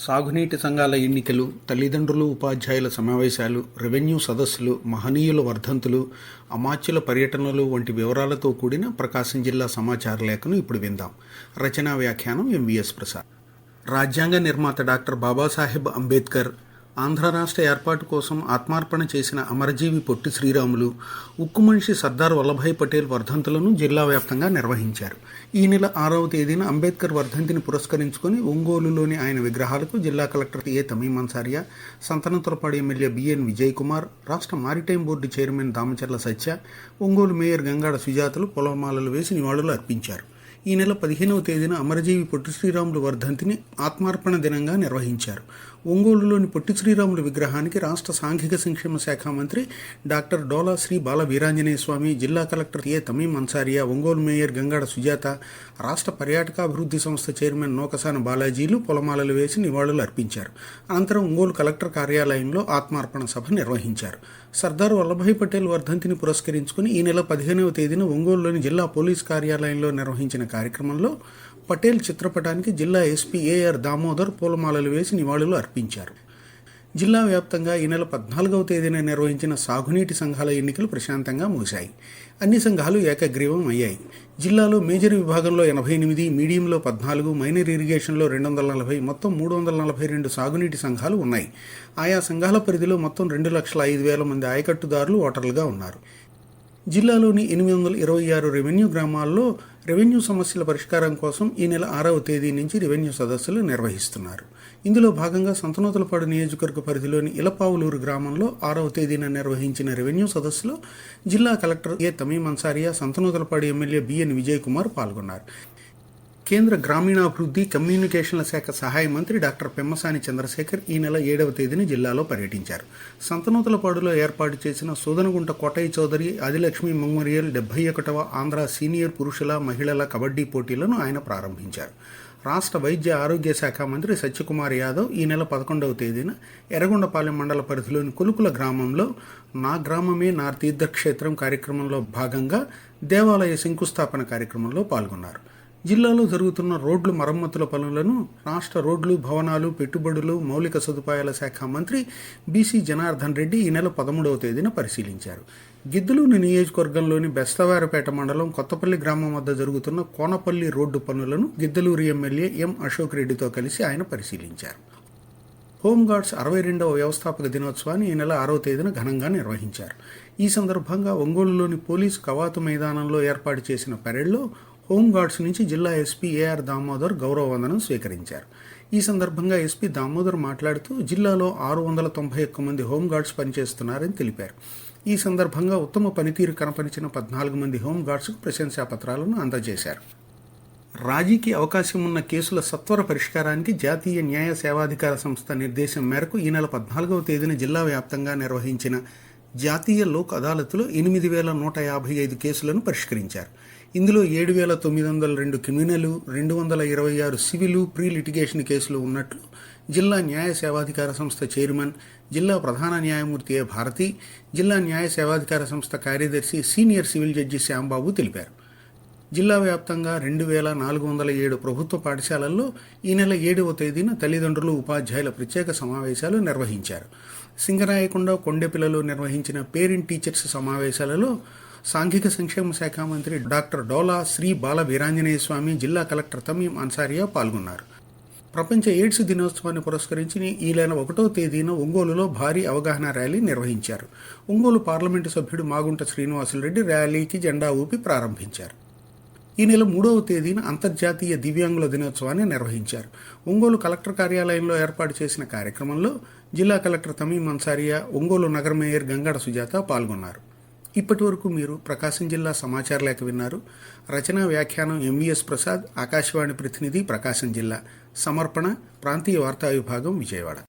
సాగునీటి సంఘాల ఎన్నికలు, తల్లిదండ్రులు, ఉపాధ్యాయుల సమావేశాలు, రెవెన్యూ సదస్సులు, మహనీయుల వర్ధంతులు, అమాత్యుల పర్యటనలు వంటి వివరాలతో కూడిన ప్రకాశం జిల్లా సమాచార లేఖను ఇప్పుడు విందాం. రచనా వ్యాఖ్యానం ఎంవిఎస్ ప్రసాద్. రాజ్యాంగ నిర్మాత డాక్టర్ బాబాసాహెబ్ అంబేద్కర్, ఆంధ్ర రాష్ట్ర ఏర్పాటు కోసం ఆత్మార్పణ చేసిన అమరజీవి పొట్టి శ్రీరాములు, ఉక్కు మనిషి సర్దార్ వల్లభాయ్ పటేల్ వర్ధంతులను జిల్లా వ్యాప్తంగా నిర్వహించారు. ఈ నెల 6వ తేదీన అంబేద్కర్ వర్ధంతిని పురస్కరించుకొని ఒంగోలులోని ఆయన విగ్రహాలకు జిల్లా కలెక్టర్ ఏ తమీం అన్సారియా, సంతనూతలపాడు ఎమ్మెల్యే బిఎన్ విజయ్ కుమార్, రాష్ట్ర మారిటైమ్ బోర్డు చైర్మన్ దామచర్ల సత్య, ఒంగోలు మేయర్ గంగాడ సుజాతలు పూలమాలలు వేసి నివాళులు అర్పించారు. ఈ నెల 15వ తేదీన అమరజీవి పొట్టి శ్రీరాములు వర్ధంతిని ఆత్మార్పణ దినంగా నిర్వహించారు. ఒంగోలులోని పొట్టి శ్రీరాములు విగ్రహానికి రాష్ట్ర సాంఘిక సంక్షేమ శాఖ మంత్రి డాక్టర్ డోలా శ్రీ బాల వీరాంజనేయ స్వామి, జిల్లా కలెక్టర్ ఏ తమీం అన్సారియా, ఒంగోలు మేయర్ గంగాడ సుజాత, రాష్ట్ర పర్యాటకాభివృద్ధి సంస్థ చైర్మన్ నోకసాన బాలాజీలు పొలమాలలు వేసి నివాళులు అర్పించారు. అనంతరం ఒంగోలు కలెక్టర్ కార్యాలయంలో ఆత్మార్పణ సభ నిర్వహించారు. సర్దార్ వల్లభాయ్ పటేల్ వర్ధంతిని పురస్కరించుకుని ఈ నెల 15వ తేదీన ఒంగోలులోని జిల్లా పోలీస్ కార్యాలయంలో నిర్వహించిన కార్యక్రమంలో పటేల్ చిత్రపటానికి జిల్లా ఎస్పీ ఏఆర్ దామోదర్ పూలమాలలు వేసి నివాళులు అర్పించారు. జిల్లా వ్యాప్తంగా ఈ నెల 14వ తేదీన నిర్వహించిన సాగునీటి సంఘాల ఎన్నికలు ప్రశాంతంగా ముగిశాయి. అన్ని సంఘాలు ఏకగ్రీవం అయ్యాయి. జిల్లాలో మేజర్ విభాగంలో 88, మీడియంలో 14, మైనర్ ఇరిగేషన్లో 240, మొత్తం 342 సాగునీటి సంఘాలు ఉన్నాయి. ఆయా సంఘాల పరిధిలో మొత్తం 2,05,000 మంది ఆయకట్టుదారులు ఓటర్లుగా ఉన్నారు. జిల్లాలోని 826 రెవెన్యూ గ్రామాల్లో రెవెన్యూ సమస్యల పరిష్కారం కోసం ఈ నెల 6వ తేదీ నుంచి రెవెన్యూ సదస్సులు నిర్వహిస్తున్నారు. ఇందులో భాగంగా సంతనూతలపాడు నియోజకవర్గ పరిధిలోని ఇలపావులూరు గ్రామంలో 6వ తేదీన నిర్వహించిన రెవెన్యూ సదస్సులో జిల్లా కలెక్టర్ ఏ తమీం అన్సారియా, సంతనూతలపాడు ఎమ్మెల్యే బిఎన్ విజయ్ కుమార్ పాల్గొన్నారు. కేంద్ర గ్రామీణాభివృద్ధి, కమ్యూనికేషన్ల శాఖ సహాయ మంత్రి డాక్టర్ పెమ్మసాని చంద్రశేఖర్ ఈ నెల 7వ తేదీన జిల్లాలో పర్యటించారు. సంతనూతలపాడులో ఏర్పాటు చేసిన సూదనగుంట కోటయ్య చౌదరి ఆదిలక్ష్మి మెమోరియల్ 71వ ఆంధ్ర సీనియర్ పురుషుల, మహిళల కబడ్డీ పోటీలను ఆయన ప్రారంభించారు. రాష్ట్ర వైద్య ఆరోగ్య శాఖ మంత్రి సత్యకుమార్ యాదవ్ ఈ నెల 11వ తేదీన ఎర్రగొండపాలెం మండల పరిధిలోని కొలుకుల గ్రామంలో నా గ్రామమే నా తీర్థక్షేత్రం కార్యక్రమంలో భాగంగా దేవాలయ శంకుస్థాపన కార్యక్రమంలో పాల్గొన్నారు. జిల్లాలో జరుగుతున్న రోడ్లు మరమ్మతుల పనులను రాష్ట్ర రోడ్లు, భవనాలు, పెట్టుబడులు, మౌలిక సదుపాయాల శాఖ మంత్రి బీసీ జనార్దన్ రెడ్డి ఈ నెల 13వ తేదీన పరిశీలించారు. గిద్దలూరు నియోజకవర్గంలోని బెస్తవారపేట మండలం కొత్తపల్లి గ్రామం వద్ద జరుగుతున్న కోనపల్లి రోడ్డు పనులను గిద్దలూరు ఎమ్మెల్యే ఎం అశోక్ రెడ్డితో కలిసి ఆయన పరిశీలించారు. హోంగార్డ్స్ 62వ వ్యవస్థాపక దినోత్సవాన్ని ఈ నెల 6వ తేదీన ఘనంగా నిర్వహించారు. ఈ సందర్భంగా ఒంగోలులోని పోలీసు కవాతు మైదానంలో ఏర్పాటు చేసిన పరేడ్లో హోంగార్డ్స్ నుంచి జిల్లా ఎస్పీ ఏఆర్ దామోదర్ గౌరవ వందనం స్వీకరించారు. ఈ సందర్భంగా ఎస్పీ దామోదర్ మాట్లాడుతూ జిల్లాలో 691 మంది హోంగార్డ్స్ పనిచేస్తున్నారని తెలిపారు. ఈ సందర్భంగా ఉత్తమ పనితీరు కనపరిచిన 14 మంది హోంగార్డ్స్కు ప్రశంసా పత్రాలను అందజేశారు. రాజీకి అవకాశం ఉన్న కేసుల సత్వర పరిష్కారానికి జాతీయ న్యాయ సేవాధికార సంస్థ నిర్దేశం మేరకు ఈ నెల 14వ తేదీన జిల్లా వ్యాప్తంగా నిర్వహించిన జాతీయ లోక్ అదాలత్లో 8,155 కేసులను పరిష్కరించారు. ఇందులో 7,902 క్రిమినల్, 226 సివిలు, ప్రీ లిటిగేషన్ కేసులు ఉన్నట్లు జిల్లా న్యాయ సేవాధికార సంస్థ చైర్మన్, జిల్లా ప్రధాన న్యాయమూర్తి ఏ భారతి, జిల్లా న్యాయ సేవాధికార సంస్థ కార్యదర్శి సీనియర్ సివిల్ జడ్జి శ్యాంబాబు తెలిపారు. జిల్లా వ్యాప్తంగా 2,407 ప్రభుత్వ పాఠశాలల్లో ఈ నెల 7వ తేదీన తల్లిదండ్రులు, ఉపాధ్యాయుల ప్రత్యేక సమావేశాలు నిర్వహించారు. సింగరాయకొండ, కొండెపిల్లలో నిర్వహించిన పేరెంట్ టీచర్స్ సమావేశాలలో సాంఘిక సంక్షేమ శాఖ మంత్రి డాక్టర్ డోలా శ్రీ బాల వీరాంజనేయ స్వామి, జిల్లా కలెక్టర్ తమీం అన్సారియా పాల్గొన్నారు. ప్రపంచ ఎయిడ్స్ దినోత్సవాన్ని పురస్కరించి ఈ నెల 1వ తేదీన ఒంగోలులో భారీ అవగాహన ర్యాలీ నిర్వహించారు. ఒంగోలు పార్లమెంటు సభ్యుడు మాగుంట శ్రీనివాసులరెడ్డి ర్యాలీకి జెండా ఊపి ప్రారంభించారు. ఈ నెల 3వ తేదీన అంతర్జాతీయ దివ్యాంగుల దినోత్సవాన్ని నిర్వహించారు. ఒంగోలు కలెక్టర్ కార్యాలయంలో ఏర్పాటు చేసిన కార్యక్రమంలో జిల్లా కలెక్టర్ తమీం అన్సారియా, ఒంగోలు నగర మేయర్ గంగాడ సుజాత పాల్గొన్నారు. ఇప్పటి వరకు మీరు ప్రకాశం జిల్లా సమాచార లేఖ విన్నారు. రచనా వ్యాఖ్యానం ఎంవిఎస్ ప్రసాద్, ఆకాశవాణి ప్రతినిధి, ప్రకాశం జిల్లా. సమర్పణ ప్రాంతీయ వార్తా విభాగం, విజయవాడ.